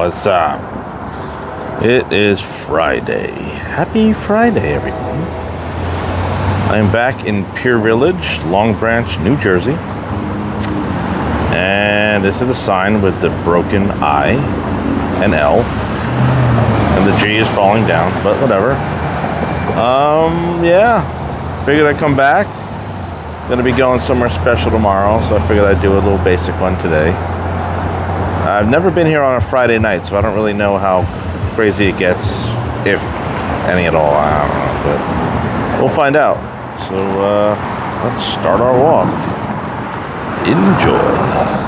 What's up? It is Friday. Happy Friday, everyone. I am back in Pier Village, Long Branch, New Jersey. And this is the sign with the broken I and L. And the G is falling down, but whatever. Yeah. Figured I'd come back. Gonna be going somewhere special tomorrow, so I figured I'd do a little basic one today. I've never been here on a Friday night, so I don't really know how crazy it gets, if any at all. I don't know, but we'll find out. So let's start our walk. Enjoy.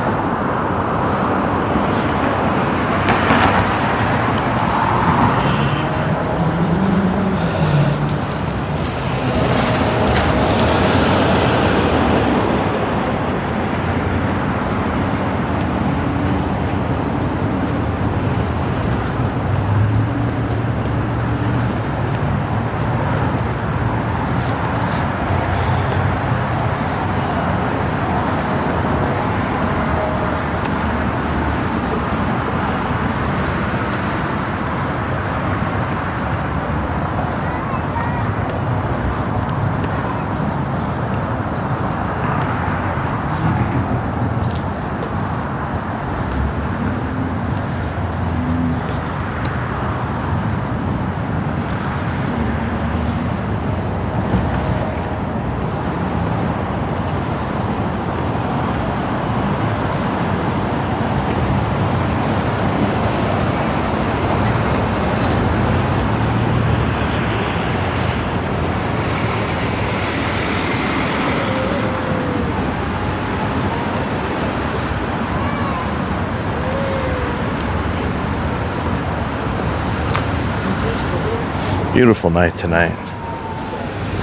Beautiful night tonight.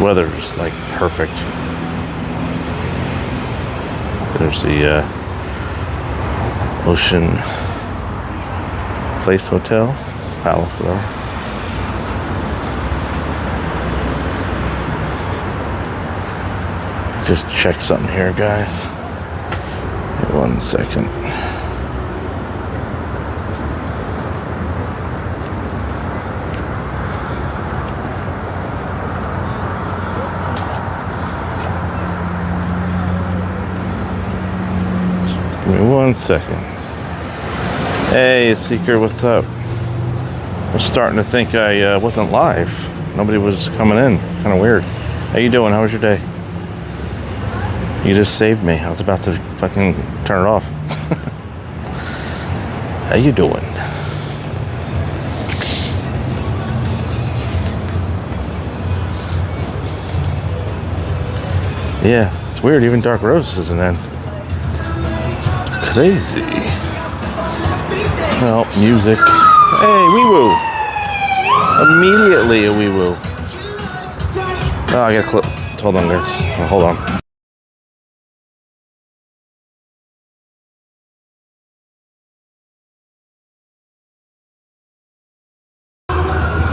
Weather's like perfect. There's the Ocean Place Hotel, Palace, whatever. Just check something here, guys. Wait 1 second. Give me 1 second. Hey, Seeker, what's up? I was starting to think I wasn't live. Nobody was coming in. Kind of weird. How you doing? How was your day? You just saved me. I was about to fucking turn it off. How you doing? Yeah, it's weird. Even Dark Rose isn't in. Crazy. Well, music. Hey, wee woo. Immediately a wee woo. Oh, I got a clip. Hold on, guys. Oh, hold on.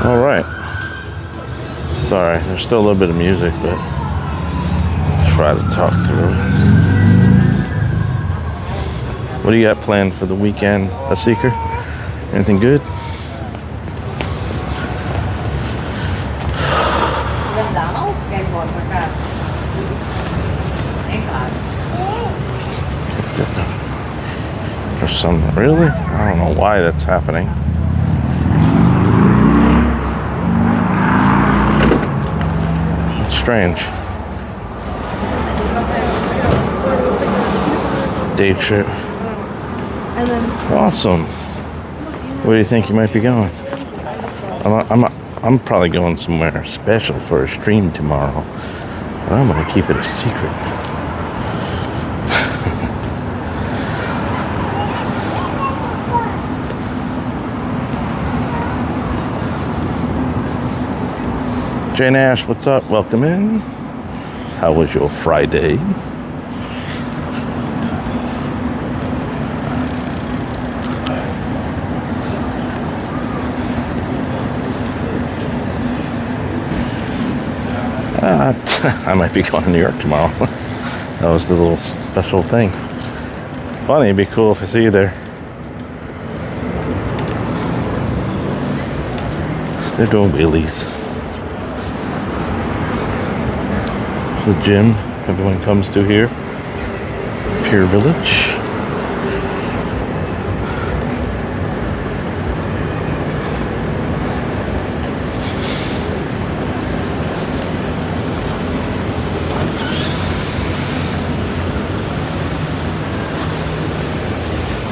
All right. Sorry, there's still a little bit of music, but I'll try to talk through it. What do you got planned for the weekend, a Seeker? Anything good? There's some, really? I don't know why that's happening. It's strange. Day trip. And then awesome. Where do you think you might be going? I'm probably going somewhere special for a stream tomorrow, but I'm gonna keep it a secret. Jane Ash, what's up? Welcome in. How was your Friday? I might be going to New York tomorrow. That was the little special thing. Funny, it'd be cool if I see you there. They're doing wheelies. The gym everyone comes to here. Pier Village.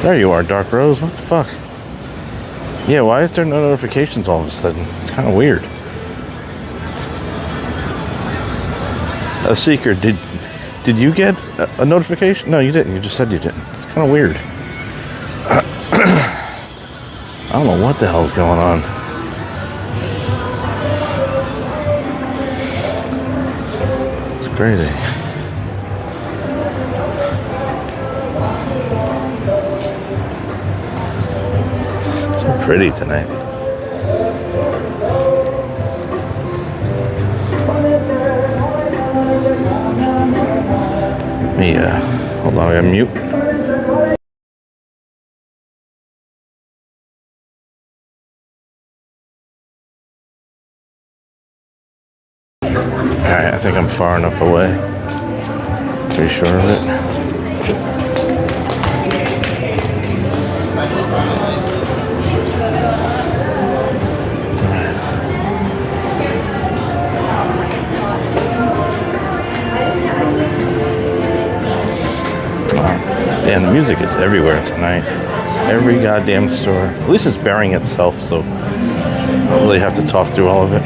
There you are, Dark Rose. What the fuck? Yeah, why is there no notifications all of a sudden? It's kind of weird. A Seeker, did you get a notification? No, you didn't. You just said you didn't. It's kind of weird. I don't know what the hell's going on. It's crazy. So pretty tonight. Me, hold on, I'm mute. Alright, I think I'm far enough away. Pretty sure of it. And the music is everywhere tonight. Every goddamn store. At least it's burying itself, so I don't really have to talk through all of it.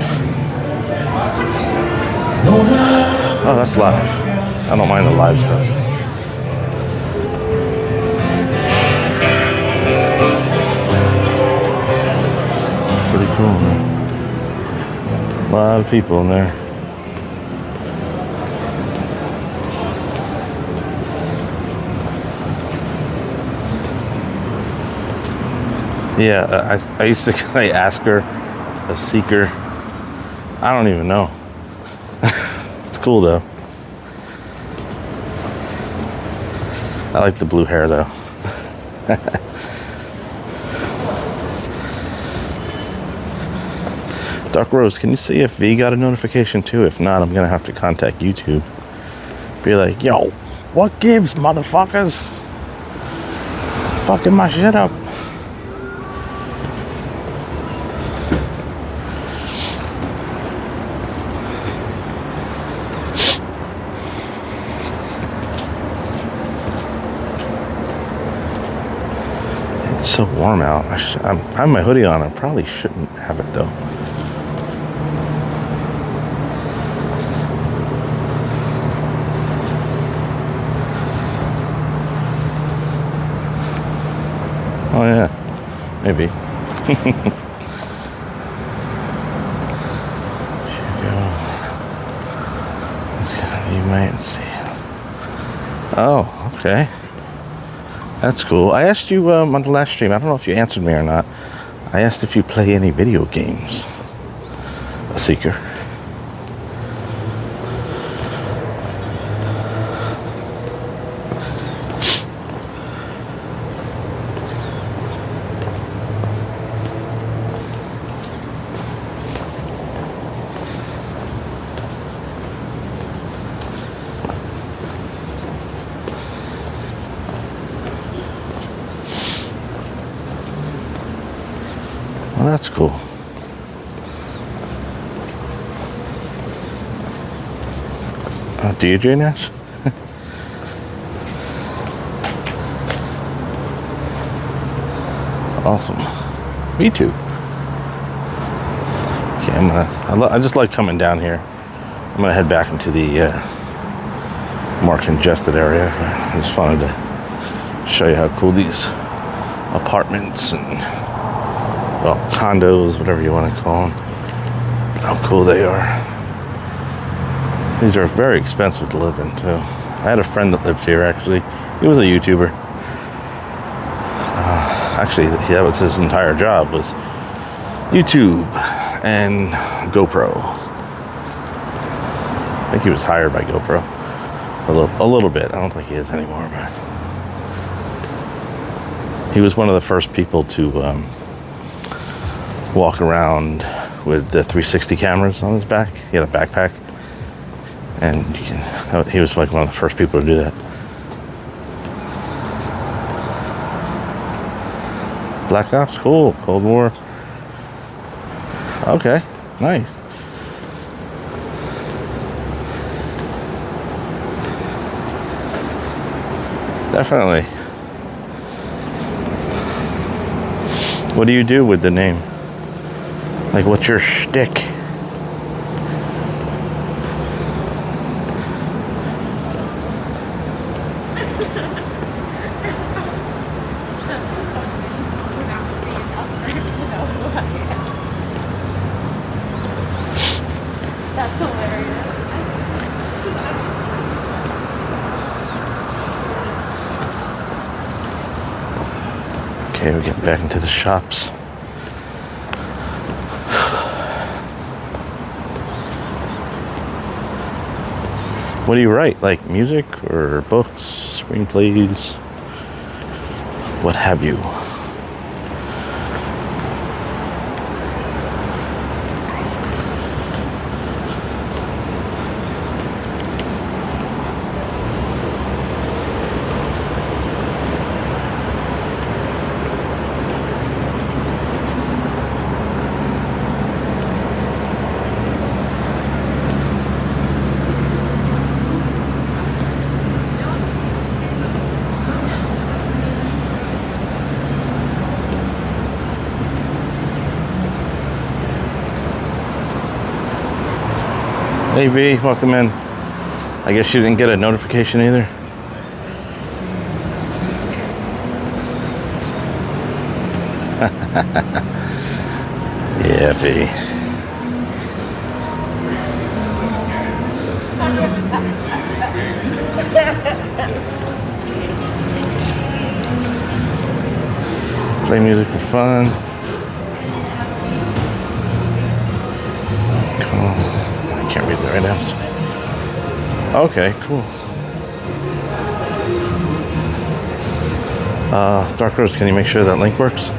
Oh, that's live. I don't mind the live stuff. Pretty cool, man. A lot of people in there. Yeah, I used to ask her, a Seeker. I don't even know. It's cool though. I like the blue hair though. Dark Rose, can you see if V got a notification too? If not, I'm gonna have to contact YouTube. Be like, yo, what gives, motherfuckers? Fucking my shit up. It's so warm out. I have my hoodie on. I probably shouldn't have it though. Oh yeah, maybe. You might see. Oh, okay. That's cool. I asked you on the last stream, I don't know if you answered me or not. I asked if you play any video games. A Seeker. Well, that's cool. Do you, J-Nash? Awesome. Me too. Okay, I just like coming down here. I'm gonna head back into the more congested area. I just wanted to show you how cool these apartments and, well, condos, whatever you want to call them, how cool they are. These are very expensive to live in too. I had a friend that lived here actually. He was a YouTuber. Actually, that was his entire job, was YouTube and GoPro. I think he was hired by GoPro a little bit. I don't think he is anymore, but he was one of the first people to walk around with the 360 cameras on his back. He had a backpack, and he was like one of the first people to do that. Black Ops, cool. Cold War. Okay, nice. Definitely. What do you do with the name? Like, what's your shtick? That's hilarious. Okay, we're getting back into the shops. What do you write? Like music or books, screenplays, what have you? Hey V, welcome in. I guess you didn't get a notification either. Yeah, V. Play music for fun. Cool. Can't read the right answer. Okay, cool. Dark Rose, can you make sure that link works?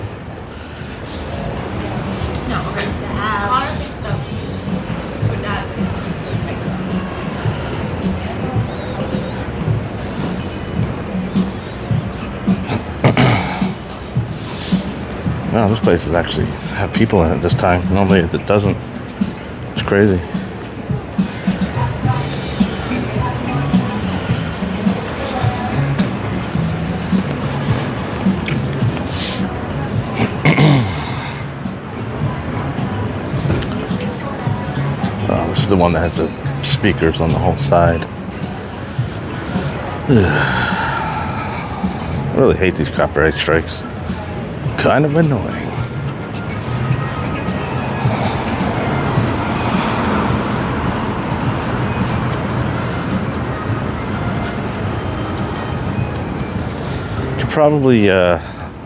No, nice to have. I don't think so. Or not. Wow, this place is actually have people in it this time. Normally it doesn't. It's crazy. This is the one that has the speakers on the whole side. I really hate these copyright strikes. Kind of annoying. You could probably,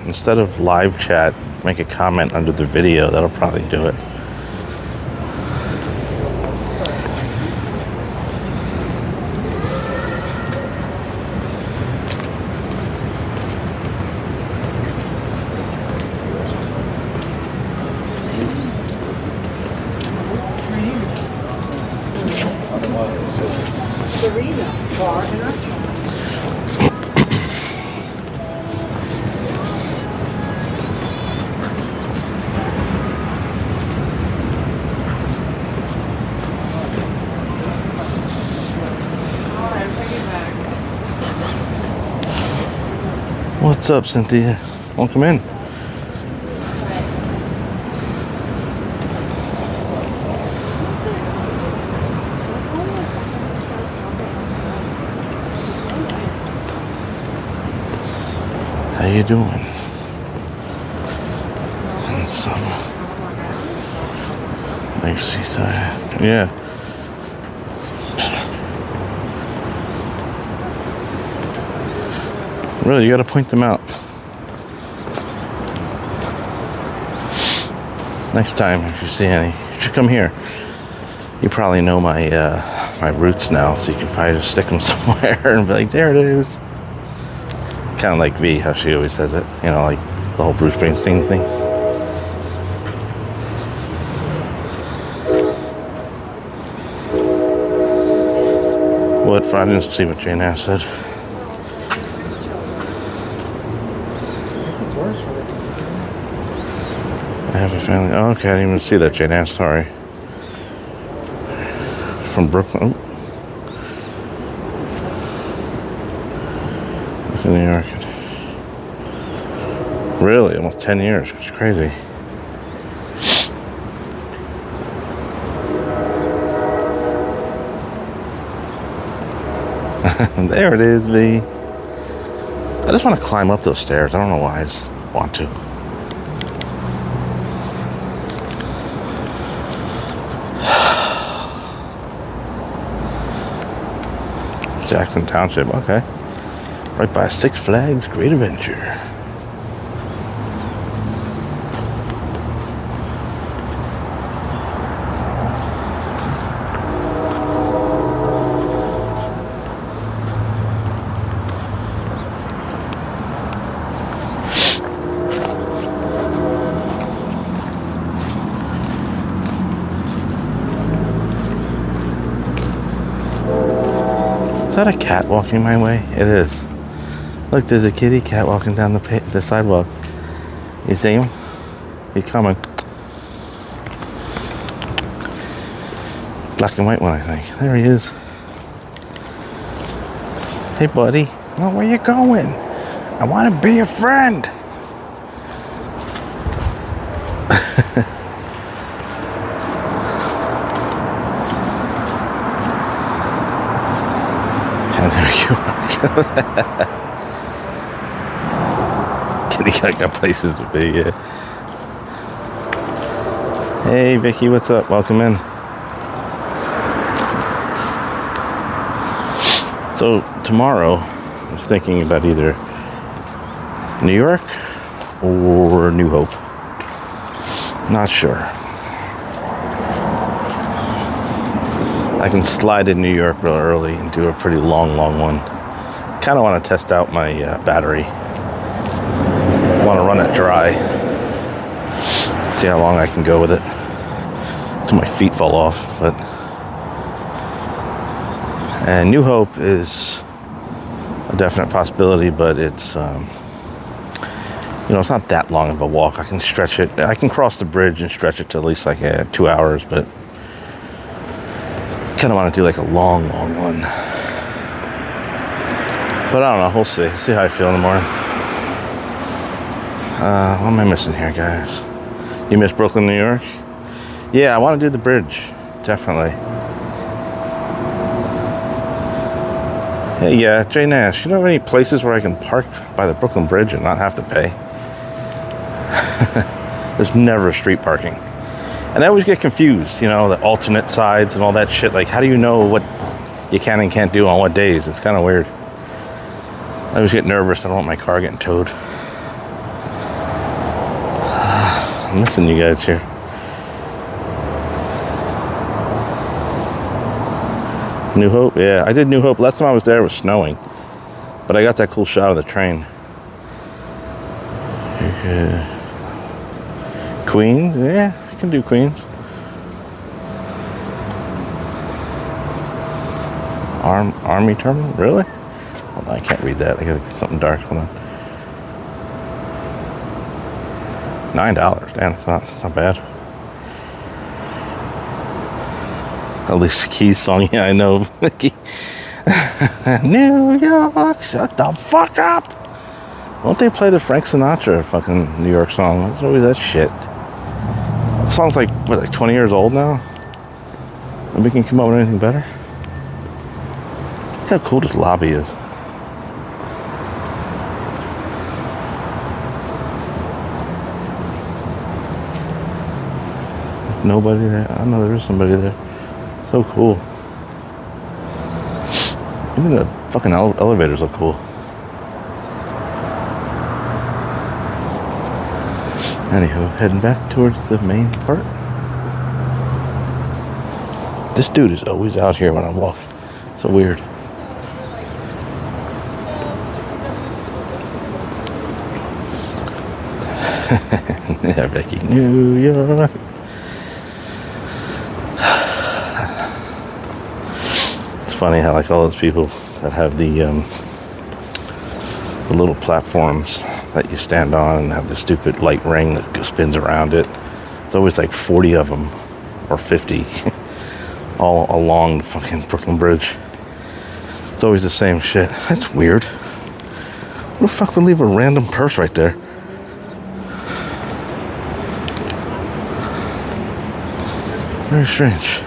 instead of live chat, make a comment under the video. That'll probably do it. What's up, Cynthia? Welcome in. How you doing? And some nice seaside. Yeah. Really, you got to point them out. Next time, if you see any, you should come here. You probably know my my roots now, so you can probably just stick them somewhere and be like, there it is. Kind of like V, how she always says it. You know, like the whole Bruce Springsteen thing. What? I didn't see what Jane Ash said. I have a family. Oh, okay, I didn't even see that, Jane Ash. Sorry. From Brooklyn. Oh. In New York. Really? Almost 10 years. It's crazy. There it is, V. I just want to climb up those stairs. I don't know why. I just want to. Jackson Township. Okay. Right by Six Flags Great Adventure. Is that a cat walking my way? It is. Look, there's a kitty cat walking down the sidewalk. You see him? He's coming. Black and white one, I think. There he is. Hey, buddy. Oh, where you going? I want to be your friend. And there you are. Kitty cat got places to be, yeah. Hey, Vicky, what's up? Welcome in. So, tomorrow, I was thinking about either New York or New Hope. Not sure. I can slide in New York real early and do a pretty long one. Kind of want to test out my battery. Want to run it dry. See how long I can go with it. Till my feet fall off. And New Hope is a definite possibility, but it's it's not that long of a walk. I can stretch it. I can cross the bridge and stretch it to at least like 2 hours, but kind of want to do like a long one. But I don't know. We'll see. See how I feel in the morning. What am I missing here, guys? You miss Brooklyn, New York? Yeah, I want to do the bridge. Definitely. Hey, yeah, Jay Nash, you know of any places where I can park by the Brooklyn Bridge and not have to pay? There's never street parking. And I always get confused, the alternate sides and all that shit. Like, how do you know what you can and can't do on what days? It's kind of weird. I always get nervous. I don't want my car getting towed. I'm missing you guys here. New Hope? Yeah, I did New Hope. Last time I was there, it was snowing. But I got that cool shot of the train. Queens? Yeah, I can do Queens. Army Terminal? Really? Hold on, I can't read that. I gotta get something dark. Hold on. $9. Damn, it's not bad. Alicia Keys song, yeah, I know. New York, shut the fuck up. Won't they play the Frank Sinatra fucking New York song? It's always that shit. That song's like 20 years old now? And we can come up with anything better? Look how cool this lobby is. Nobody there? I know there is somebody there. So cool. Even the fucking elevators look cool. Anywho, heading back towards the main part. This dude is always out here when I'm walking. So weird. Yeah, Becky. New York. funny how like all those people that have the little platforms that you stand on and have the stupid light ring that spins around it. There's always like 40 of them or 50 all along the fucking Brooklyn Bridge. It's always the same shit. That's weird. Who the fuck would leave a random purse right there? Very strange.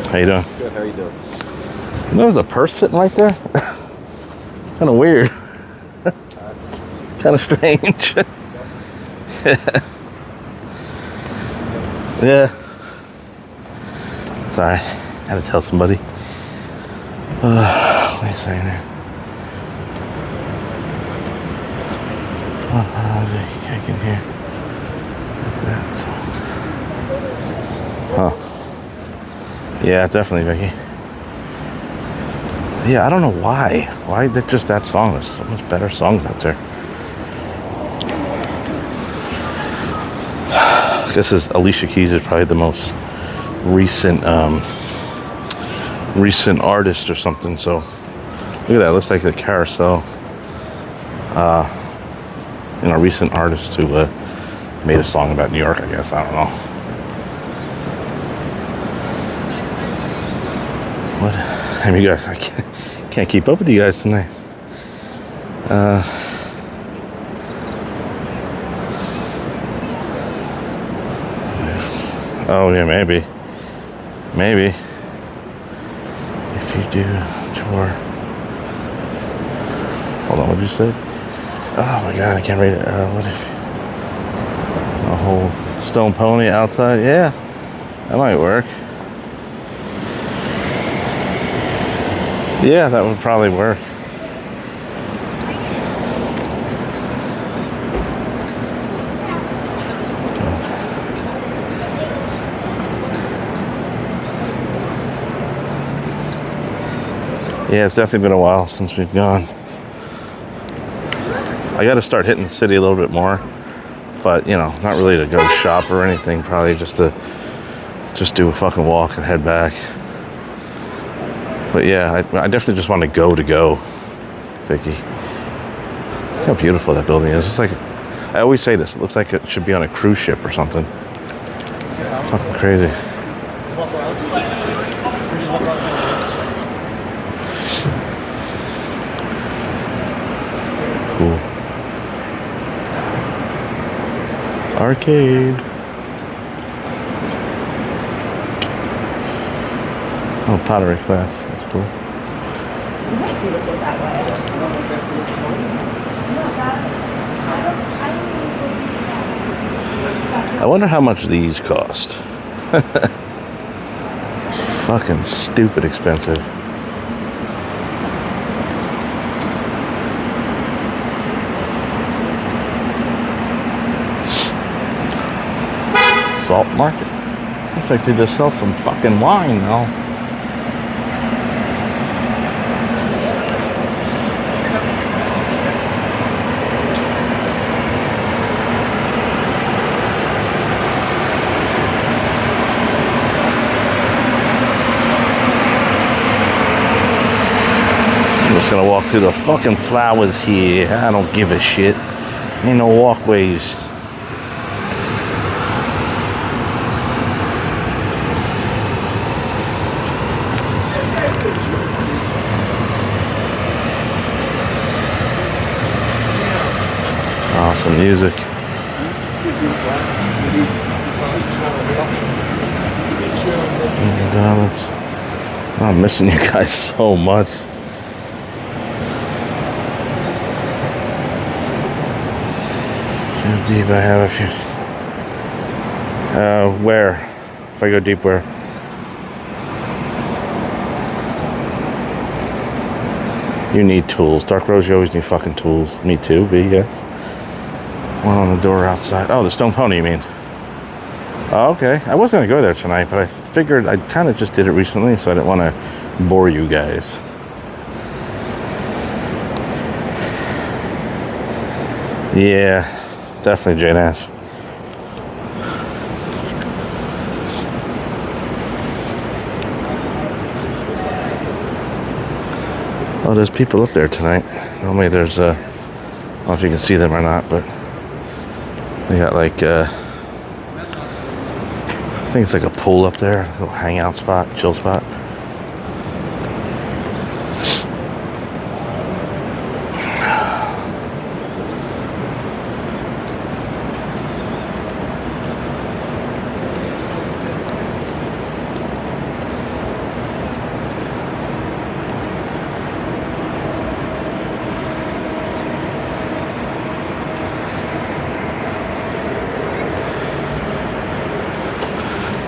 How you doing? Good, how you doing? You know there's a purse sitting right there? Kind of weird. Kind of strange. Yeah. Sorry. Had to tell somebody. What are you saying there? I can hear. Huh. Yeah, definitely, Vicky. Yeah, I don't know why. Why just that song? There's so much better songs out there. I guess Alicia Keys is probably the most recent artist or something. So look at that. It looks like a carousel. Recent artist who made a song about New York. I guess I don't know. What? I mean, you guys, I can't keep up with you guys tonight. Oh yeah, maybe. If you do tour. Hold on, what did you say? Oh my god, I can't read it. What if a whole stone pony outside? Yeah, that might work. Yeah, that would probably work. Yeah, it's definitely been a while since we've gone. I got to start hitting the city a little bit more, but not really to go shop or anything. Probably just to do a fucking walk and head back. But yeah, I definitely just want to go, Vicky. Look how beautiful that building is. It's like, I always say this, it looks like it should be on a cruise ship or something. Fucking crazy. Cool. Arcade. Oh, pottery class. That's cool. It might be looked at that way. I wonder how much these cost. Fucking stupid expensive. Salt market. Looks like they just sell some fucking wine now. I'm just gonna walk through the fucking flowers here. I don't give a shit. Ain't no walkways. Awesome music. McDonald's. I'm missing you guys so much. How deep I have a few. Where? If I go deep, where? You need tools. Dark Rose, you always need fucking tools. Me too, V, yes. One on the door outside. Oh, the Stone Pony, you mean? Oh, okay. I was going to go there tonight, but I figured I kind of just did it recently, so I didn't want to bore you guys. Yeah, definitely Jane Ash. Oh, there's people up there tonight. Normally there's I don't know if you can see them or not, but they got like I think it's like a pool up there, a little hangout spot, chill spot.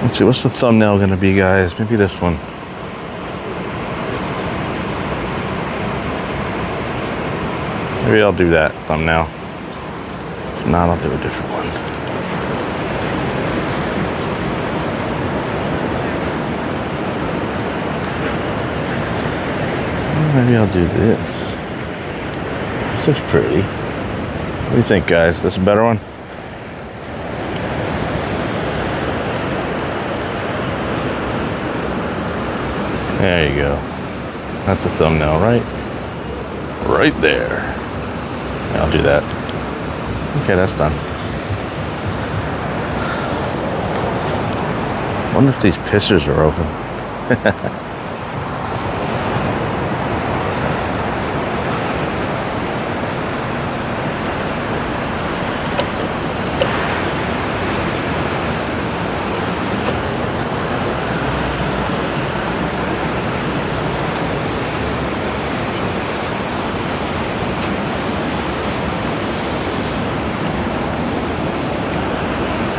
Let's see, what's the thumbnail gonna be, guys? Maybe this one. Maybe I'll do that thumbnail. If not, I'll do a different one. Maybe I'll do this. This looks pretty. What do you think, guys? This a better one? There you go. That's the thumbnail, right? Right there. Yeah, I'll do that. Okay, that's done. Wonder if these pissers are open.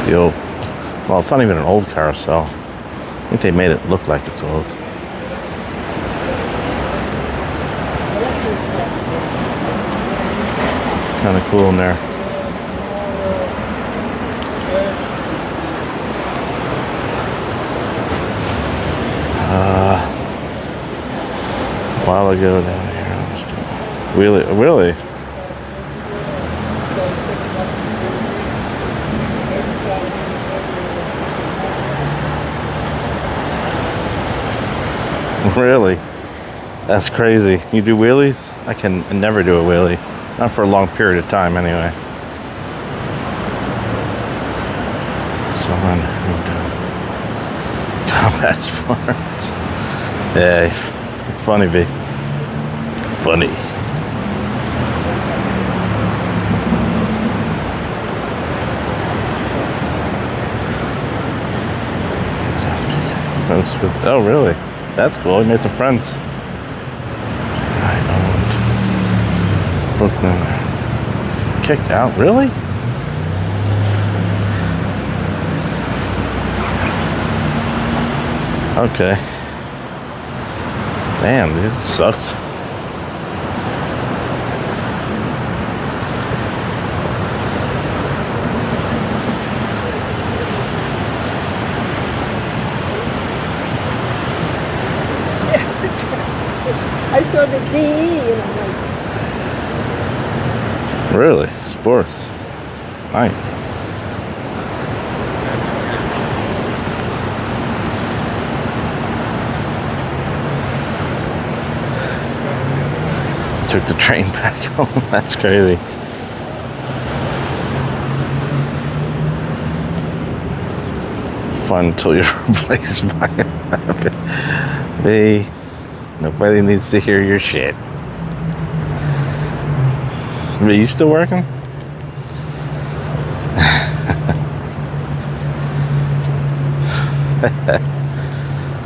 The old, well, it's not even an old carousel. I think they made it look like it's old. Kind of cool in there. A while ago down here. Really? Really? That's crazy. You do wheelies? I can never do a wheelie. Not for a long period of time, anyway. Someone who does combat sports. Yeah, funny, V. Funny. Oh, really? That's cool. He made some friends. I owned Brooklyn. Kicked out? Really? Okay. Damn, dude. Sucks. I saw the DE and I'm like... Really? Sports. Nice. Took the train back home. That's crazy. Fun until you're replaced by a rabbit. Hey. Nobody needs to hear your shit. Are you still working?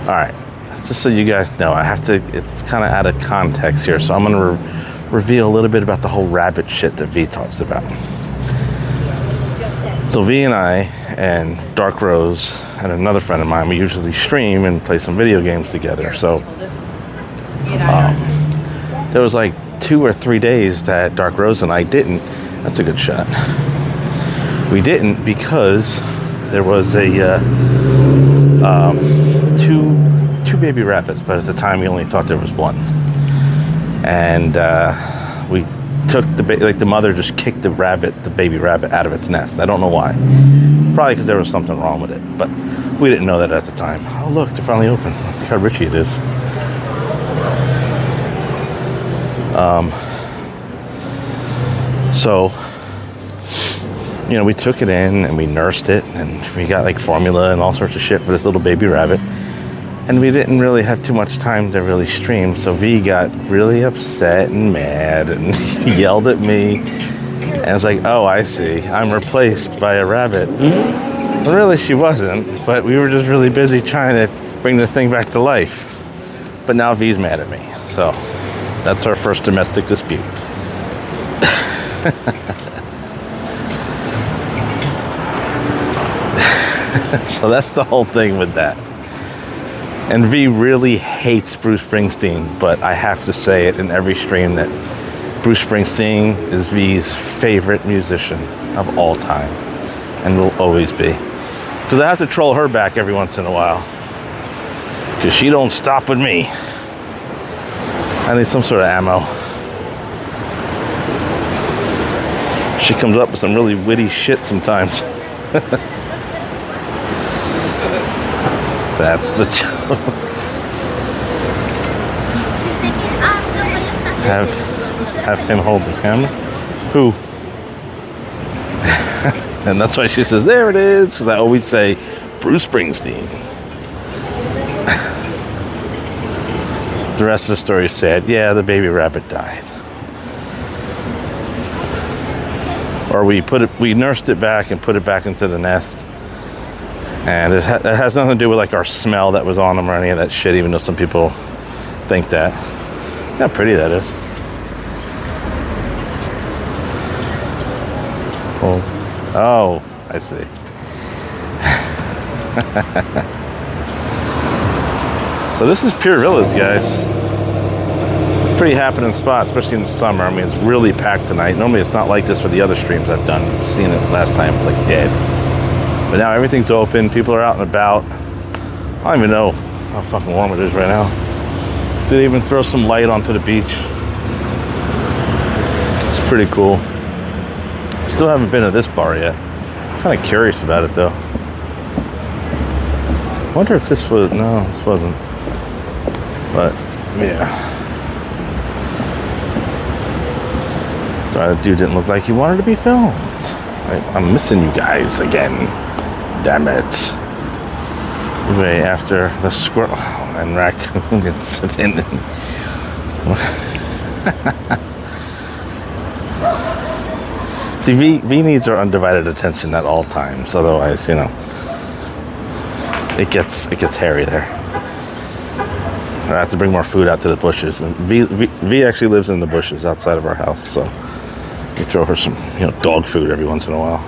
Alright. Just so you guys know, I have to, it's kind of out of context here, so I'm going to reveal a little bit about the whole rabbit shit that V talks about. So V and I and Dark Rose and another friend of mine, we usually stream and play some video games together. So there was like 2 or 3 days that Dark Rose and I didn't. That's a good shot. We didn't because there was a two baby rabbits, but at the time we only thought there was one. And we took the mother just kicked the baby rabbit out of its nest. I don't know why. Probably because there was something wrong with it, but we didn't know that at the time. Oh look, they're finally open. Look how richy it is. So, you know, we took it in and we nursed it and we got like formula and all sorts of shit for this little baby rabbit. And we didn't really have too much time to really stream. So V got really upset and mad and yelled at me. And it's like, oh, I see. I'm replaced by a rabbit. Well, really, she wasn't. But we were just really busy trying to bring the thing back to life. But now V's mad at me. So that's our first domestic dispute. So that's the whole thing with that. And V really hates Bruce Springsteen, but I have to say it in every stream that Bruce Springsteen is V's favorite musician of all time and will always be. Because I have to troll her back every once in a while. Because she don't stop with me. I need some sort of ammo. She comes up with some really witty shit sometimes. That's the joke. Have him hold the camera. Who? And that's why she says, there it is. Because I always say, Bruce Springsteen. The rest of the story is sad. Yeah, the baby rabbit died. Or we nursed it back and put it back into the nest. And it has nothing to do with like our smell that was on them or any of that shit, even though some people think that. How pretty that is. Oh, I see. So this is Pier Village, guys. Pretty happening spot, especially in the summer. I mean, it's really packed tonight. Normally it's not like this for the other streams I've done. I've seen it last time, it's like dead. But now everything's open, people are out and about. I don't even know how fucking warm it is right now. Did even throw some light onto the beach. It's pretty cool. Still haven't been to this bar yet. I'm kind of curious about it though. I wonder if this was, no, this wasn't. But, yeah. Sorry, the dude didn't look like he wanted to be filmed. I'm missing you guys again. Damn it. Anyway, after the squirrel and raccoon incident. See, V needs our undivided attention at all times. Otherwise, you know, it gets hairy there. I have to bring more food out to the bushes. And V actually lives in the bushes outside of our house, so we throw her some, you know, dog food every once in a while.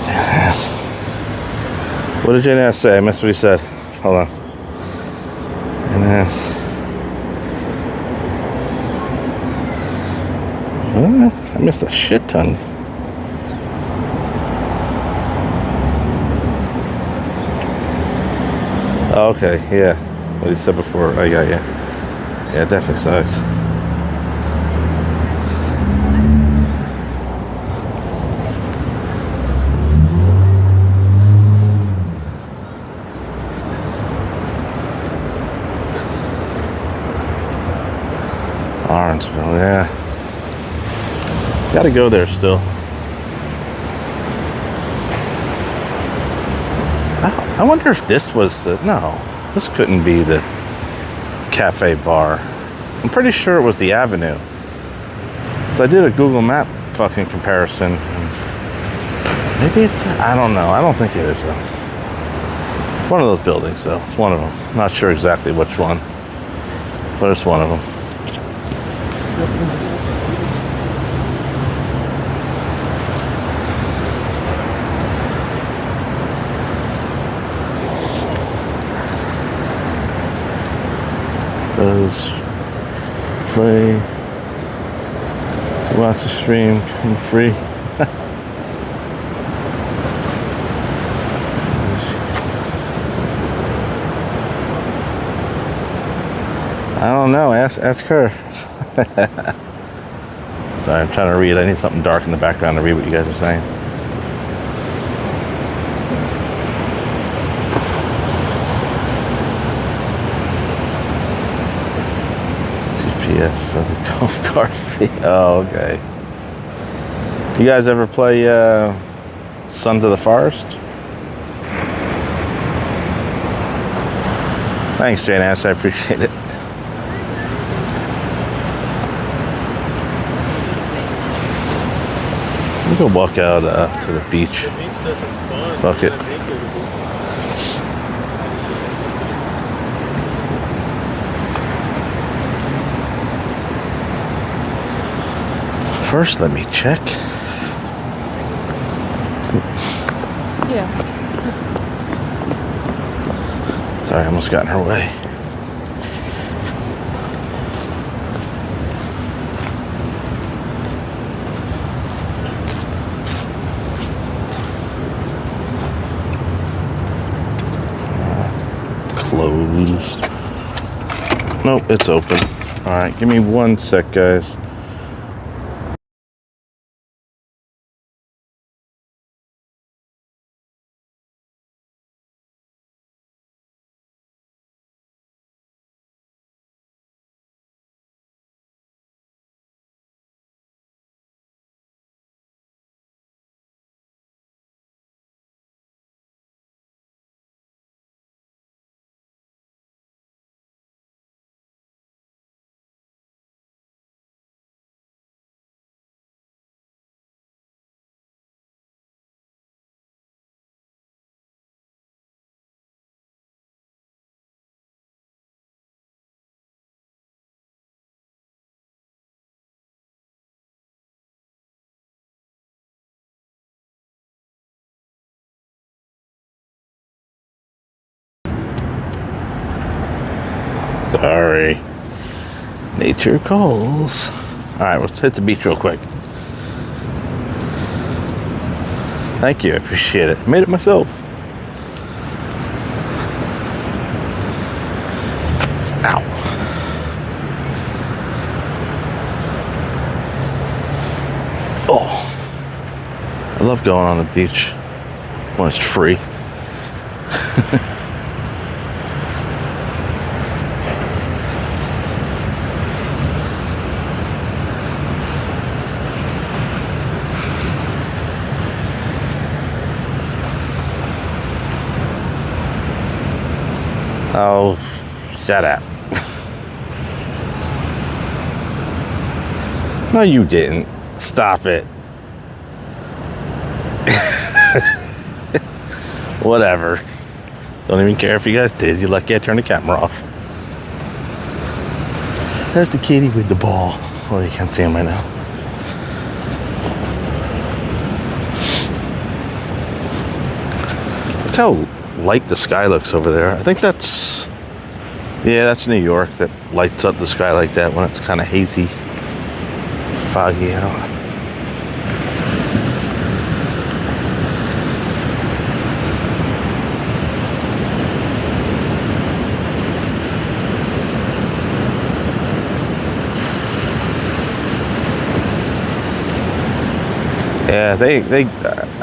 Yes. What did Jane say? I missed what he said. Hold on. Yes. I missed a shit ton. Oh, okay, yeah. What he said before. Oh, yeah. Yeah, it definitely sucks. Lawrenceville, yeah. Gotta go there still. I wonder if this was the... No, this couldn't be the cafe bar. I'm pretty sure it was the Avenue. So I did a Google Map fucking comparison. Maybe it's... I don't know. I don't think it is though. It's one of those buildings though. It's one of them. I'm not sure exactly which one. But it's one of them. Does play to watch the stream and free. I don't know, ask her. Sorry, I'm trying to read. I need something dark in the background to read what you guys are saying. Yes, for the golf cart fee. Oh, okay. You guys ever play Sons of the Forest? Thanks, Jane Ash. I appreciate it. We can walk out to the beach. The beach doesn't spawn. Fuck it. I think it would be. First, let me check. Yeah. Sorry, I almost got in her way. Closed. Nope, it's open. All right, give me 1 sec, guys. Sorry. Nature calls. All right, let's hit the beach real quick. Thank you, I appreciate it. Made it myself. Ow. Oh. I love going on the beach when it's free. Oh, shut up. No, you didn't. Stop it. Whatever. Don't even care if you guys did. You're lucky I turned the camera off. There's the kitty with the ball. Well, you can't see him right now. Look how light the sky looks over there. I think that's, yeah, that's New York that lights up the sky like that when it's kind of hazy, foggy out. Yeah,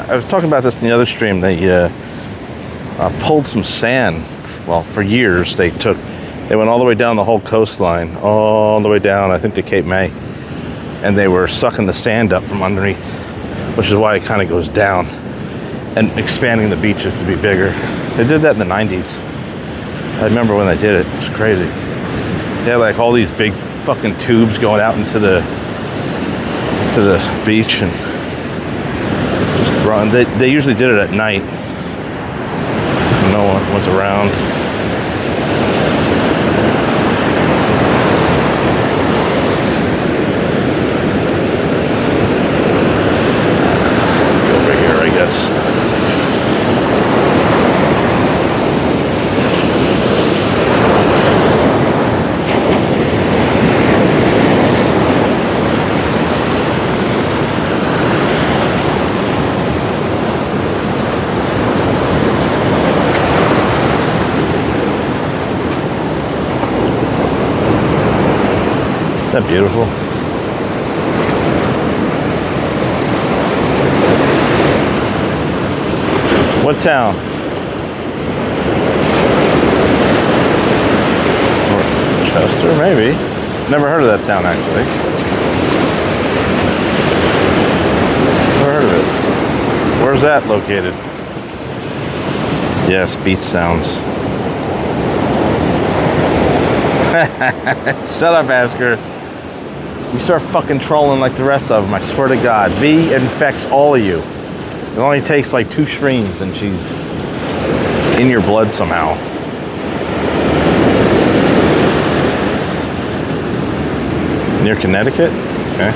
I was talking about this in the other stream. They pulled some sand. Well, for years they went all the way down the whole coastline, all the way down, I think, to Cape May, and they were sucking the sand up from underneath, which is why it kind of goes down, and expanding the beaches to be bigger. They did that in the 90s. I remember when they did it. It was crazy. They had like all these big fucking tubes going out into the beach and just run. They usually did it at night. No one was around. Over here, I guess. Isn't that beautiful? What town? Chester, maybe. Never heard of that town, actually. Never heard of it. Where's that located? Yes, beach sounds. Shut up, Asker. You start fucking trolling like the rest of them, I swear to God. V infects all of you. It only takes like 2 streams and she's in your blood somehow. Near Connecticut? Okay.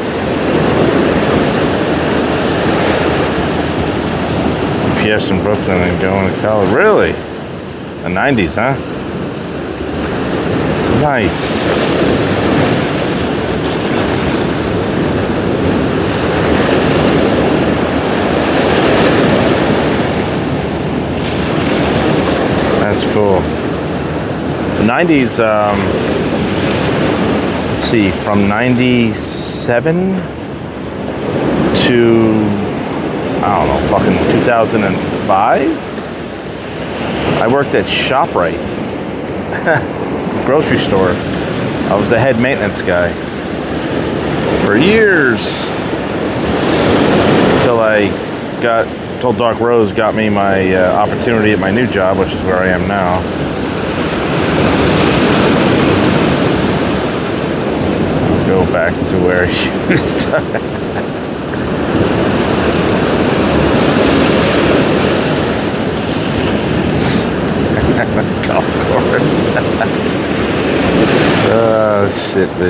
PS in Brooklyn and going to college. Really? The 90s, huh? Nice. That's cool. The 90s, let's see, from 97 to, I don't know, fucking 2005? I worked at ShopRite. Grocery store. I was the head maintenance guy for years until I told Doc Rose got me my opportunity at my new job, which is where I am now. I'll go back to where he used to. Golf course. Oh, shit, B.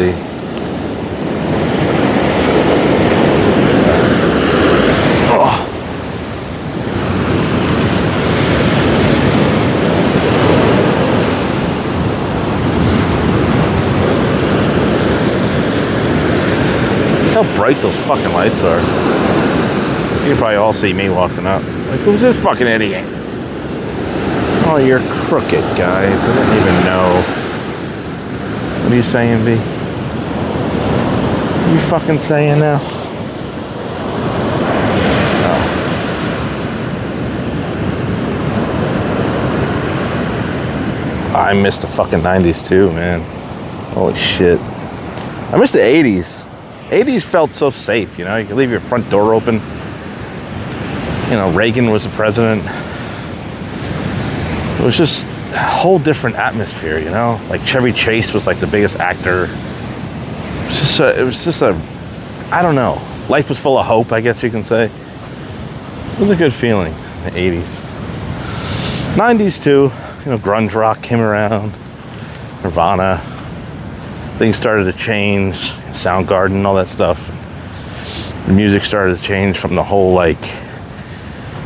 Oh. Look how bright those fucking lights are. You can probably all see me walking up. Like, who's this fucking idiot? Oh, you're crooked, guys. I didn't even know. What are you saying, B? What are you fucking saying now? Oh. I miss the fucking 90s too, man. Holy shit. I miss the 80s. 80s felt so safe, you know? You could leave your front door open. You know, Reagan was the president. It was just a whole different atmosphere, you know? Like Chevy Chase was like the biggest actor. It was just a, I don't know. Life was full of hope, I guess you can say. It was a good feeling, the 80s. 90s too, you know, grunge rock came around, Nirvana. Things started to change, Soundgarden, all that stuff. The music started to change from the whole like,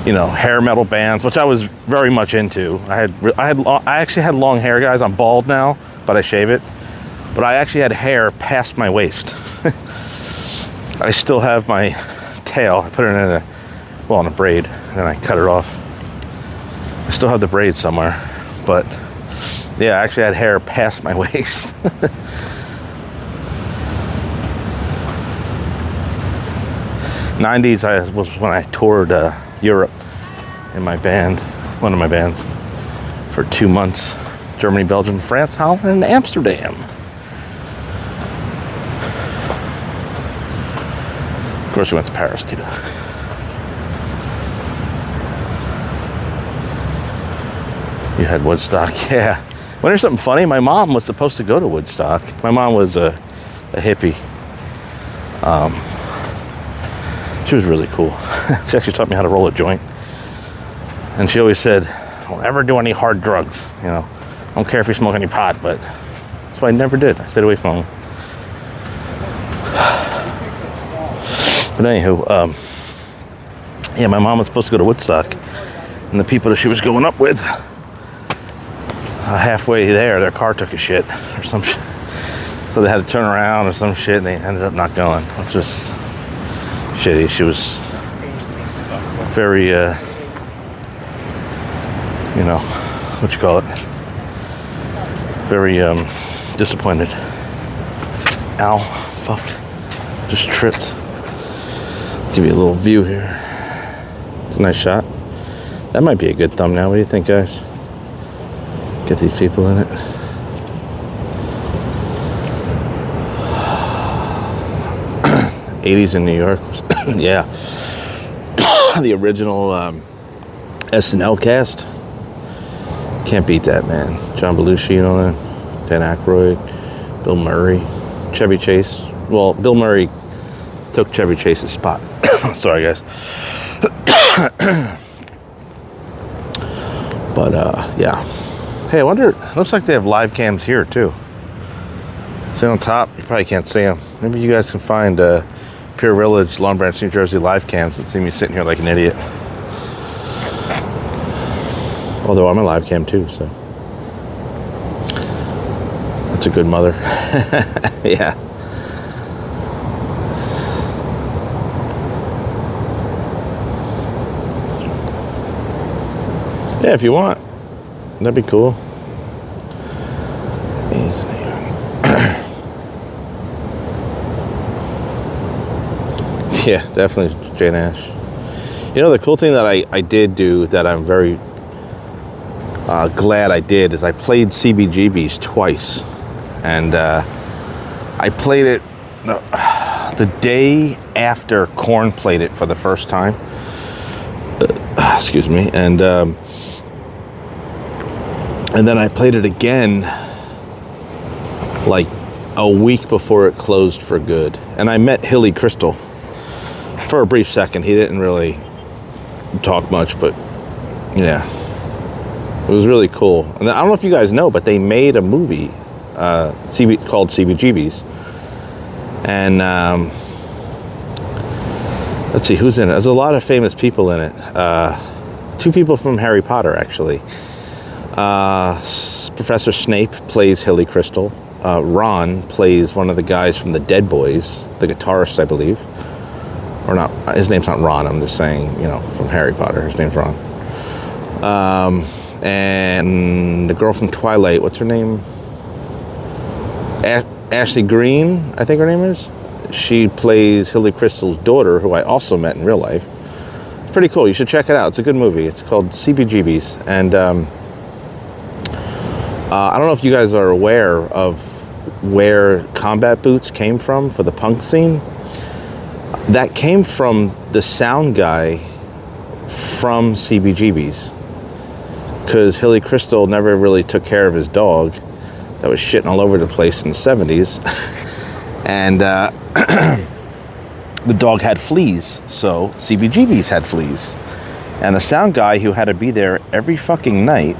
you know, hair metal bands, which I was very much into. I actually had long hair, guys. I'm bald now, but I shave it. But I actually had hair past my waist. I still have my tail. I put it in a braid, and then I cut it off. I still have the braid somewhere, but yeah, I actually had hair past my waist. '90s was when I toured Europe in my band, one of my bands, for 2 months. Germany, Belgium, France, Holland, and Amsterdam. Of course, we went to Paris too. You had Woodstock, yeah. Well, there's something funny. My mom was supposed to go to Woodstock. My mom was a hippie. She was really cool. She actually taught me how to roll a joint. And she always said, don't ever do any hard drugs. You know, I don't care if you smoke any pot, but that's why I never did. I stayed away from them. But anywho, yeah, my mom was supposed to go to Woodstock. And the people that she was going up with, halfway there, their car took a shit or some shit. So they had to turn around or some shit, and they ended up not going. Which was shitty. She was very, you know, what you call it? Very disappointed. Ow, fuck. Just tripped. Give you a little view here. It's a nice shot. That might be a good thumbnail. What do you think, guys? Get these people in it. 80s in New York. Yeah. The original SNL cast. Can't beat that, man. John Belushi and all that. Dan Aykroyd, Bill Murray, Chevy Chase. Well, Bill Murray took Chevy Chase's spot. Sorry, guys. But, yeah. Hey, I wonder, looks like they have live cams here, too. See on top? You probably can't see them. Maybe you guys can find Pier Village, Long Branch, New Jersey live cams and see me sitting here like an idiot. Although I'm a live cam, too, so. That's a good mother. Yeah. Yeah, if you want. That'd be cool. Yeah, definitely Jane Ash. You know, the cool thing that I did do that I'm very glad I did is I played CBGB's twice. And I played it the day after Korn played it for the first time. Excuse me. And then I played it again like a week before it closed for good. And I met Hilly Crystal for a brief second. He didn't really talk much, but yeah. It was really cool. And I don't know if you guys know, but they made a movie called CBGB's. And let's see, who's in it? There's a lot of famous people in it. 2 people from Harry Potter, actually. Professor Snape plays Hilly Crystal. Ron plays one of the guys from the Dead Boys, the guitarist, I believe. Or not, his name's not Ron, I'm just saying, you know, from Harry Potter, his name's Ron. And the girl from Twilight, what's her name? Ashley Green, I think her name is. She plays Hilly Crystal's daughter, who I also met in real life. It's pretty cool. You should check it out. It's a good movie. It's called CBGB's. And I don't know if you guys are aware of where combat boots came from for the punk scene. That came from the sound guy from CBGB's. Because Hilly Crystal never really took care of his dog that was shitting all over the place in the 70s. And the dog had fleas, so CBGB's had fleas. And the sound guy who had to be there every fucking night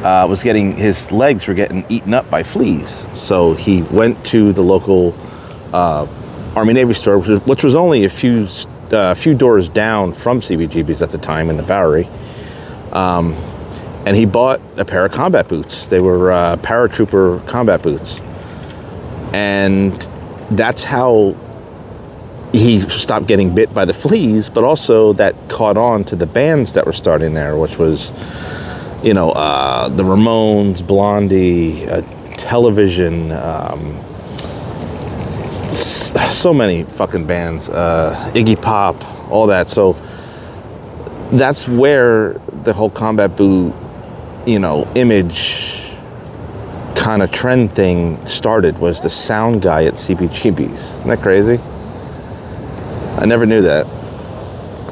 was getting, his legs were getting eaten up by fleas. So he went to the local Army Navy store, which was only a few doors down from CBGB's at the time in the Bowery. And he bought a pair of combat boots. They were paratrooper combat boots. And that's how he stopped getting bit by the fleas, but also that caught on to the bands that were starting there, which was, you know, the Ramones, Blondie, Television, so many fucking bands, Iggy Pop, all that. So that's where the whole combat boot, you know, image kind of trend thing started, was the sound guy at CBGB's. Isn't that crazy? I never knew that.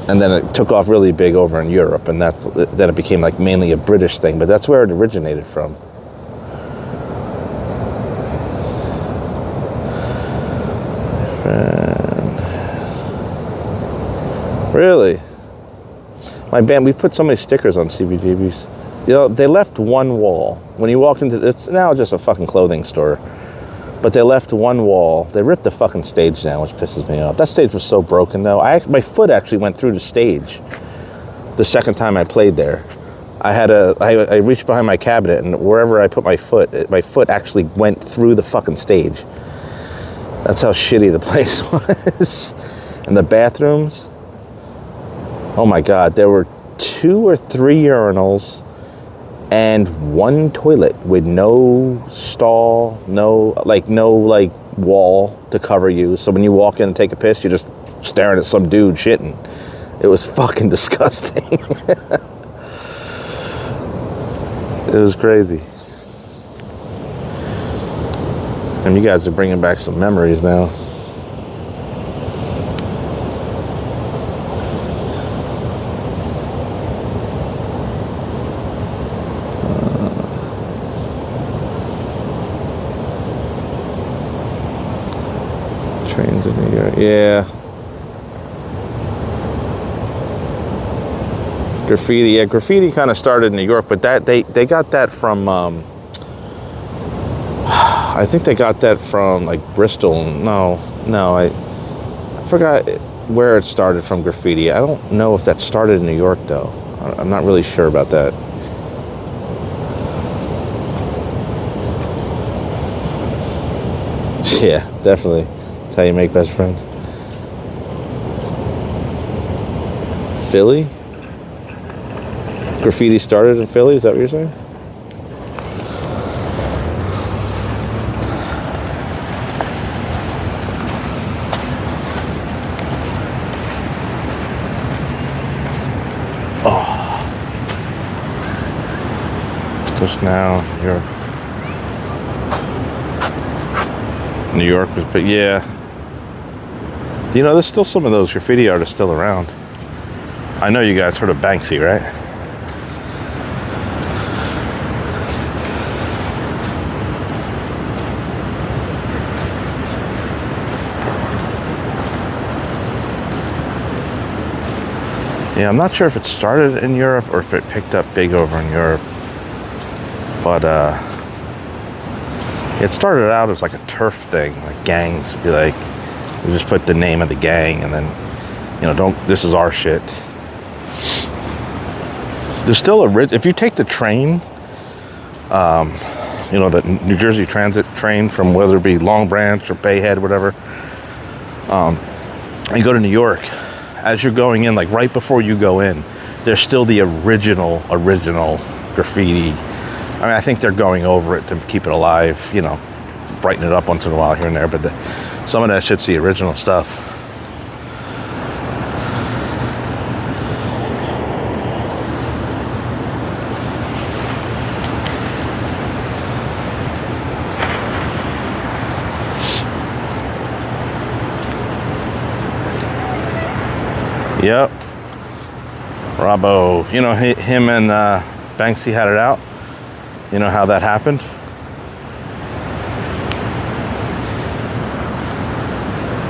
And then it took off really big over in Europe, and then it became like mainly a British thing, but that's where it originated from. Really? My band, we put so many stickers on CBGB's. You know, they left one wall. When you walk into, it's now just a fucking clothing store, but they left one wall. They ripped the fucking stage down, which pisses me off. That stage was so broken, though. My foot actually went through the stage the second time I played there. I reached behind my cabinet, and wherever I put my foot actually went through the fucking stage. That's how shitty the place was. And the bathrooms, oh my God, there were 2 or 3 urinals and 1 toilet with no stall, no wall to cover you. So when you walk in and take a piss, you're just staring at some dude shitting. It was fucking disgusting. It was crazy. And you guys are bringing back some memories now. Started in New York. Yeah. Graffiti. Yeah, graffiti kind of started in New York, but that they got that from. I think they got that from like Bristol. No, I forgot where it started from, graffiti. I don't know if that started in New York though. I'm not really sure about that. Yeah, definitely. That's how you make best friends. Philly? Graffiti started in Philly, is that what you're saying? Just now, New York was, but yeah. You know, there's still some of those graffiti artists still around. I know you guys heard of Banksy, right? Yeah, I'm not sure if it started in Europe or if it picked up big over in Europe. But it started out as like a turf thing, like gangs would be like, we just put the name of the gang and then, you know, this is our shit. There's still if you take the train, you know, the New Jersey Transit train from whether it be Long Branch or Bayhead, whatever, and you go to New York, as you're going in, like right before you go in, there's still the original graffiti. I mean, I think they're going over it to keep it alive, you know, brighten it up once in a while here and there, but some of that shit's the original stuff. Yep. Robbo, you know, him and Banksy had it out. You know how that happened?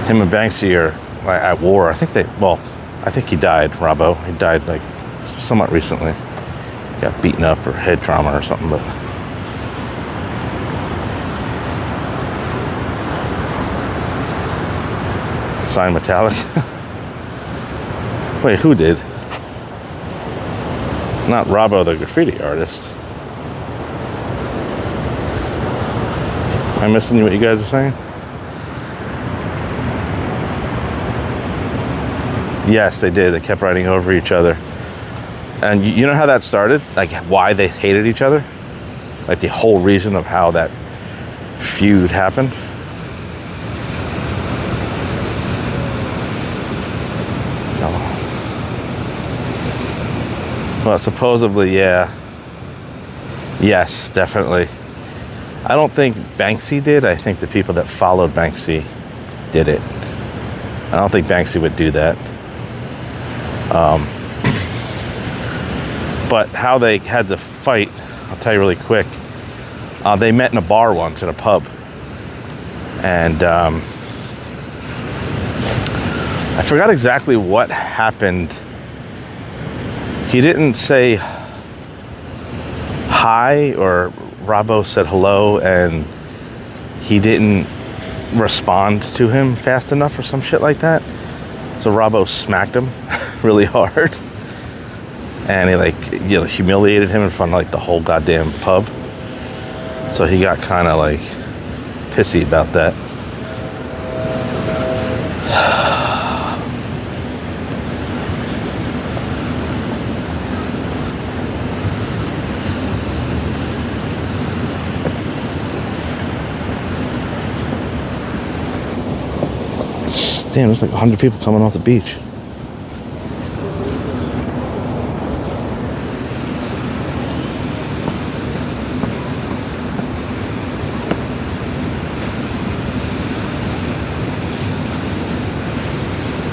Him and Banksy are at war. I think he died, Robbo. He died like somewhat recently. Got beaten up or head trauma or something, but. Sign metallic. Wait, who did? Not Robbo, the graffiti artist. Am I missing what you guys are saying? Yes, they did. They kept writing over each other. And you know how that started? Like why they hated each other? Like the whole reason of how that feud happened? No. Well, supposedly, yeah. Yes, definitely. I don't think Banksy did. I think the people that followed Banksy did it. I don't think Banksy would do that. But how they had to fight, I'll tell you really quick. They met in a bar once, in a pub. And I forgot exactly what happened. He didn't say hi, or Robbo said hello, and he didn't respond to him fast enough or some shit like that. So Robbo smacked him really hard. And he humiliated him in front of like the whole goddamn pub. So he got kind of like pissy about that. Damn, there's like 100 people coming off the beach.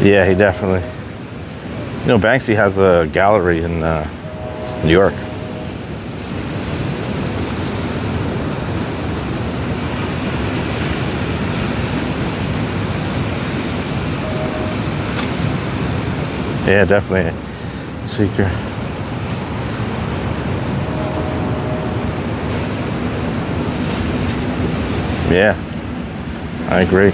Yeah, he definitely. You know, Banksy has a gallery in New York. Yeah, definitely a seeker. Yeah, I agree.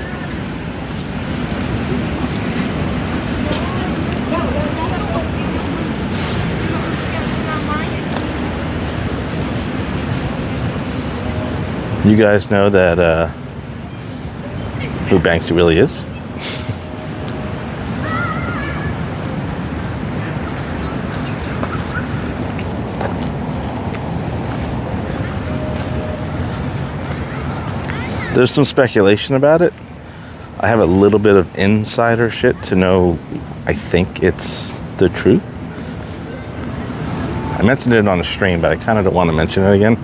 You guys know that who Banksy really is? There's some speculation about it. I have a little bit of insider shit to know. I think it's the truth. I mentioned it on the stream, but I kind of don't want to mention it again.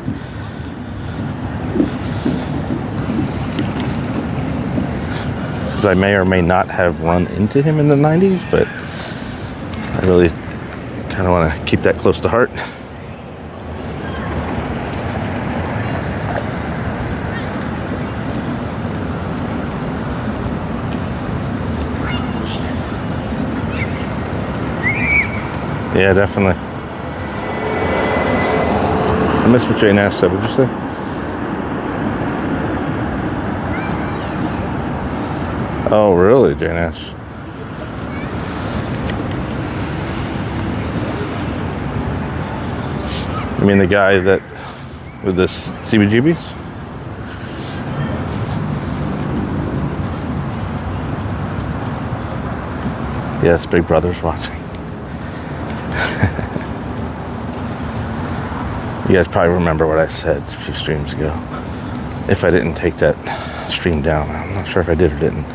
Because I may or may not have run into him in the 90s, but I really kind of want to keep that close to heart. Yeah, definitely. I missed what Jane Ash said. What'd you say? Oh, really, Jane Ash? You mean the guy that with this CBGBs? Yes, Big Brother's watching. You guys probably remember what I said a few streams ago. If I didn't take that stream down, I'm not sure if I did or didn't.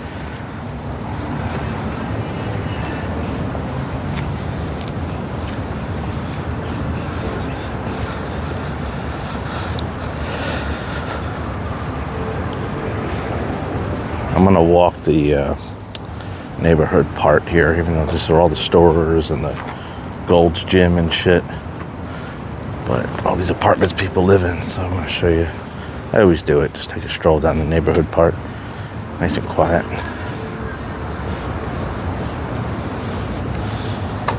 I'm gonna walk the neighborhood part here, even though these are all the stores and the Gold's Gym and shit. But all these apartments people live in, so I'm gonna show you. I always do it, just take a stroll down the neighborhood part. Nice and quiet.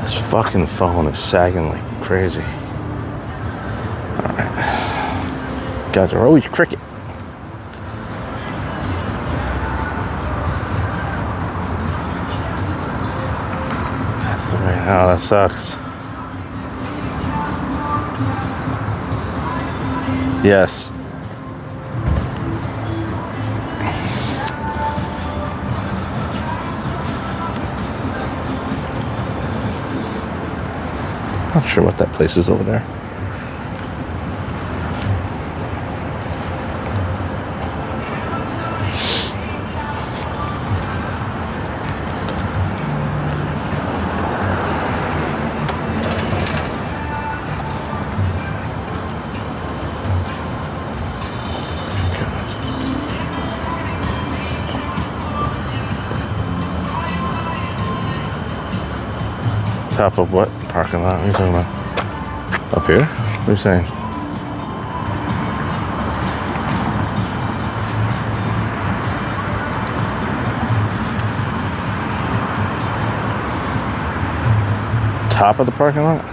This fucking phone is sagging like crazy. Alright. Guys are always cricket. Oh, that sucks. Yes. Not sure what that place is over there. Top of what? Parking lot? What are you talking about? Up here? What are you saying? Top of the parking lot?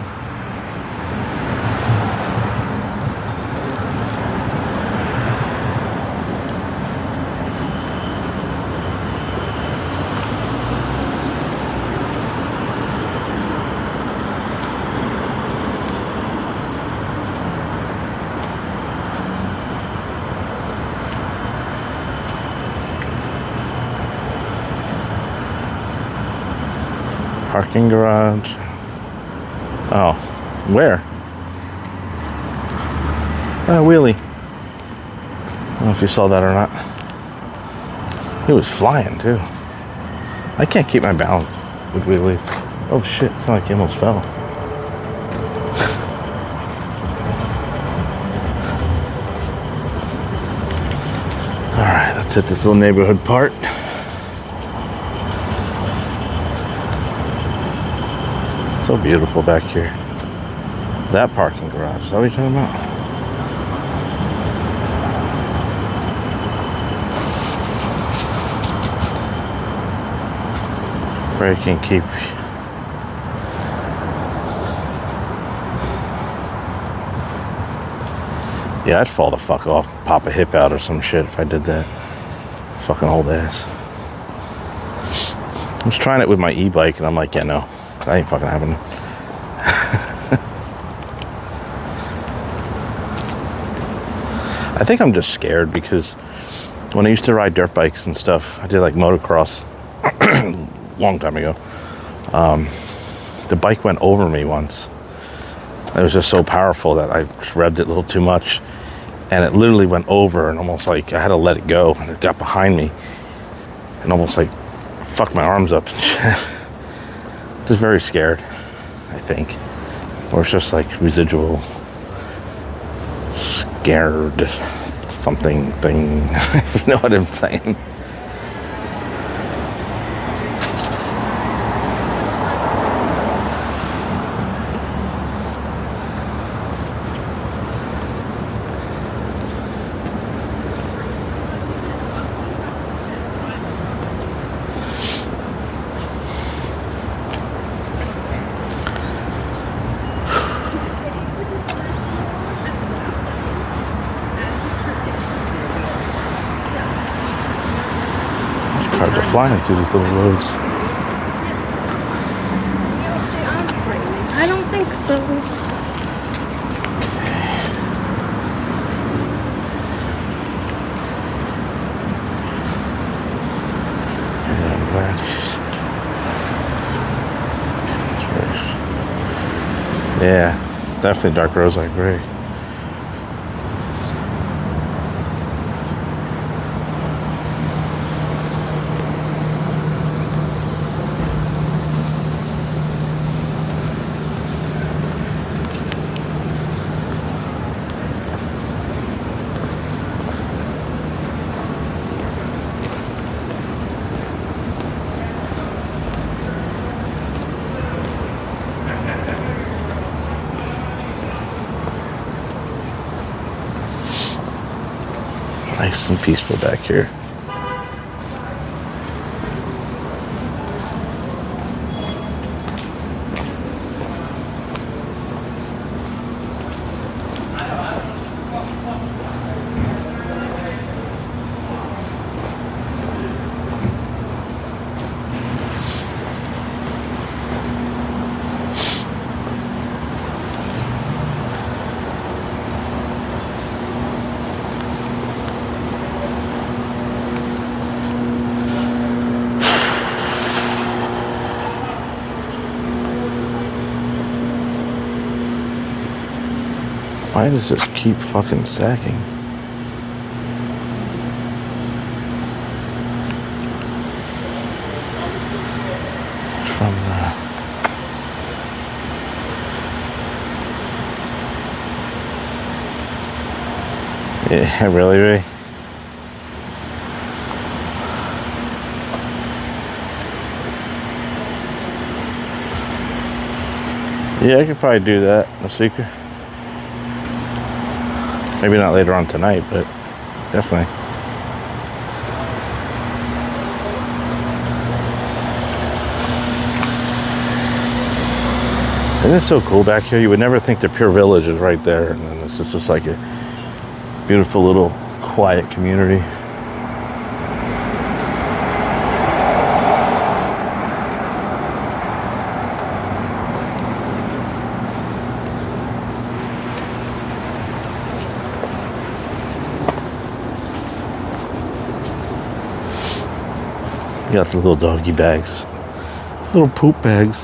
Parking garage. Oh, where? Wheelie. I don't know if you saw that or not. He was flying too. I can't keep my balance with wheelies. Oh shit, it's not like he almost fell. Alright, let's hit this little neighborhood part. So beautiful back here. That parking garage, is that what you're talking about? Where you can keep Yeah, I'd fall the fuck off, pop a hip out or some shit if I did that. Fucking old ass. I was trying it with my e-bike and I'm like, yeah, no, that ain't fucking happening. I think I'm just scared because when I used to ride dirt bikes and stuff, I did like motocross long time ago. The bike went over me once. It was just so powerful that I revved it a little too much, and it literally went over and almost like I had to let it go, and it got behind me and almost like fucked my arms up. Just very scared, I think, or it's just like residual scared something thing. If you know what I'm saying. Cars are flying through these little roads. I don't think so. Yeah, definitely dark roads, I agree. Nice and peaceful back here. Why does this keep fucking sagging? From the... Yeah, really, Ray? Yeah, I could probably do that, the Seeker. Maybe not later on tonight, but definitely. Isn't it so cool back here? You would never think the Pier Village is right there, and then this is just like a beautiful little quiet community. You got the little doggy bags, little poop bags.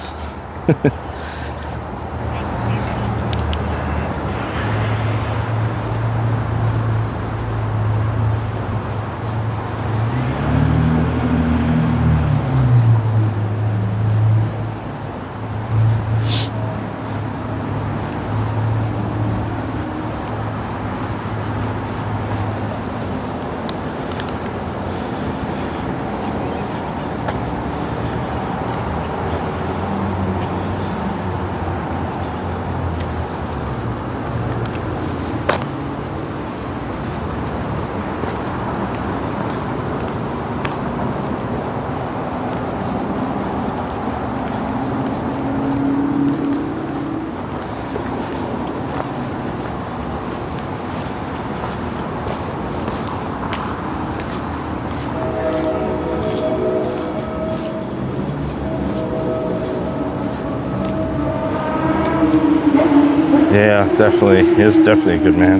Yeah, definitely. He is definitely a good man.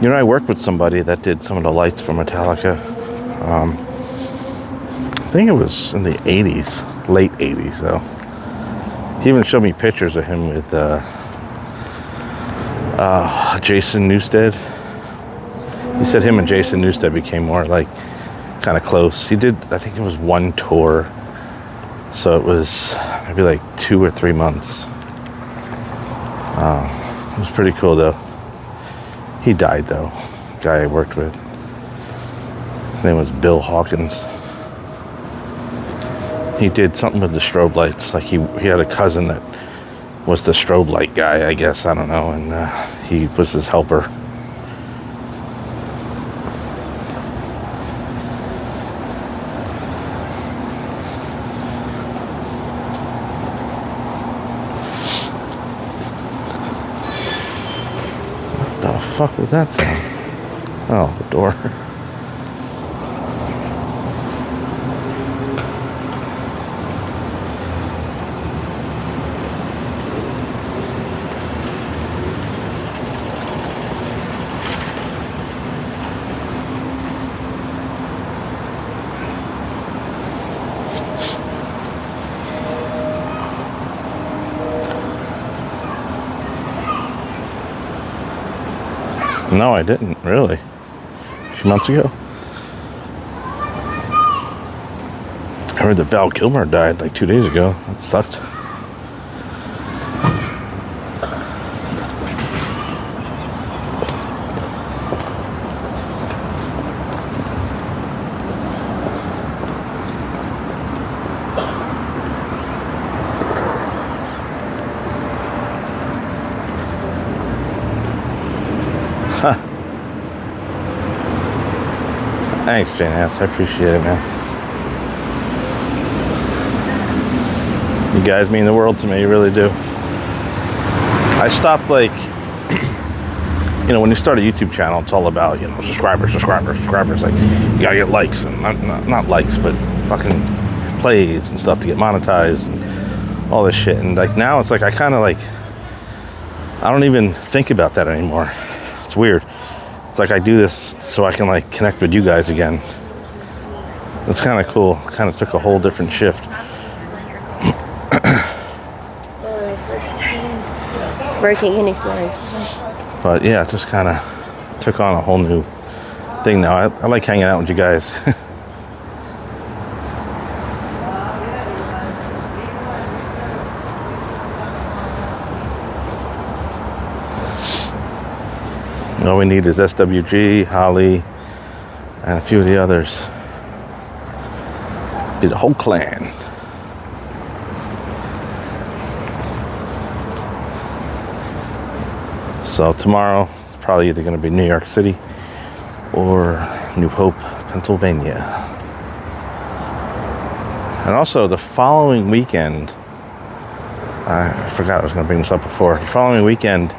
You know, I worked with somebody that did some of the lights for Metallica. I think it was in the 80s, late 80s though. He even showed me pictures of him with Jason Newsted. He said him and Jason Newsted became more like kind of close. He did, I think it was one tour. So it was maybe like 2 or 3 months. It was pretty cool though. He died though, guy I worked with. His name was Bill Hawkins. He did something with the strobe lights. Like he had a cousin that was the strobe light guy, I guess, I don't know. And he was his helper. What the fuck was that sound? Oh, the door. No, I didn't, really. A few months ago. I heard that Val Kilmer died like 2 days ago. That sucked. Thanks, Jane Ass. I appreciate it, man. You guys mean the world to me. You really do. I stopped, like, you know, when you start a YouTube channel, it's all about, you know, subscribers. Like, you gotta get likes, and not likes, but fucking plays and stuff to get monetized and all this shit. And, like, now it's like I kind of, like, I don't even think about that anymore. It's weird. It's like I do this so I can like connect with you guys again. It's kind of cool. Kind of took a whole different shift. When I first started working in storage. But yeah, it just kind of took on a whole new thing now. I like hanging out with you guys. All we need is SWG, Holly, and a few of the others. Be the whole clan. So tomorrow, it's probably either going to be New York City or New Hope, Pennsylvania. And also the following weekend, I forgot I was going to bring this up before. The following weekend,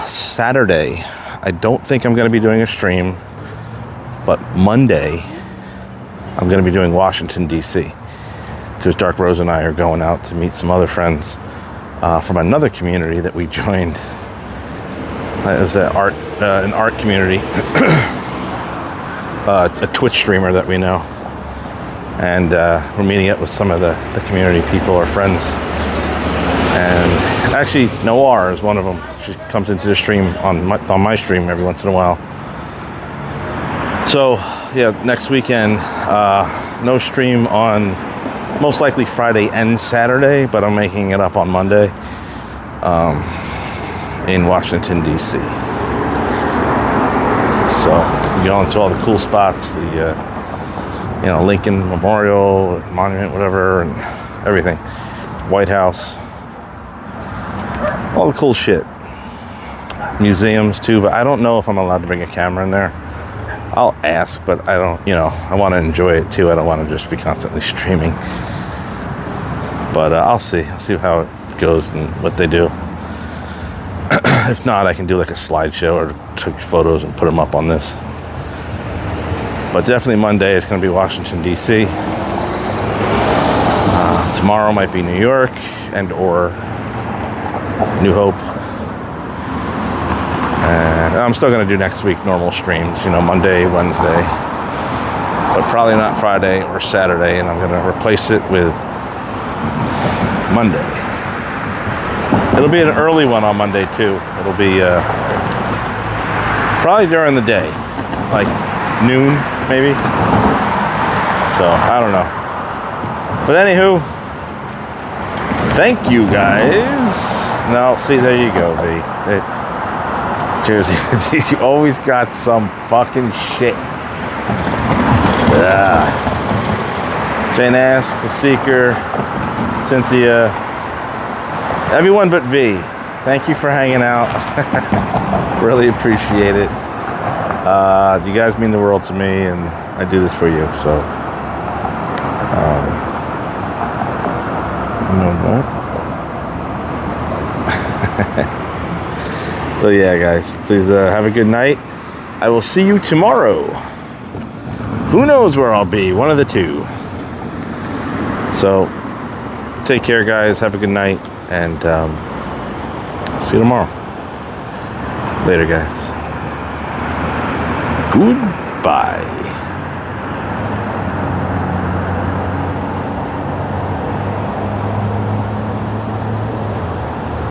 Saturday, I don't think I'm going to be doing a stream, but Monday I'm going to be doing Washington D.C. because Dark Rose and I are going out to meet some other friends from another community that we joined. It was an art community, a Twitch streamer that we know, and we're meeting up with some of the community people or friends. And actually, Noir is one of them. She comes into the stream on my stream every once in a while. So yeah, next weekend, no stream on most likely Friday and Saturday, but I'm making it up on Monday in Washington D.C. So we go into all the cool spots, the you know, Lincoln Memorial, Monument, whatever, and everything, White House. All the cool shit. Museums too, but I don't know if I'm allowed to bring a camera in there. I'll ask, but I don't, you know, I want to enjoy it too. I don't want to just be constantly streaming. But I'll see how it goes and what they do. If not, I can do like a slideshow or take photos and put them up on this. But definitely Monday it's going to be Washington, D.C. Tomorrow might be New York and or New Hope. And I'm still going to do next week normal streams, you know, Monday, Wednesday. But probably not Friday or Saturday. And I'm going to replace it with Monday. It'll be an early one on Monday, too. It'll be probably during the day. Like noon, maybe. So, I don't know. But anywho, thank you guys. No, see, there you go, V. Jersey, you always got some fucking shit. Jane Ask, The Seeker, Cynthia, everyone but V. Thank you for hanging out. Really appreciate it. You guys mean the world to me, and I do this for you, so. So yeah, guys, please have a good night. I will see you tomorrow. Who knows where I'll be? One of the two. So take care, guys. Have a good night, and see you tomorrow. Later, guys. Goodbye.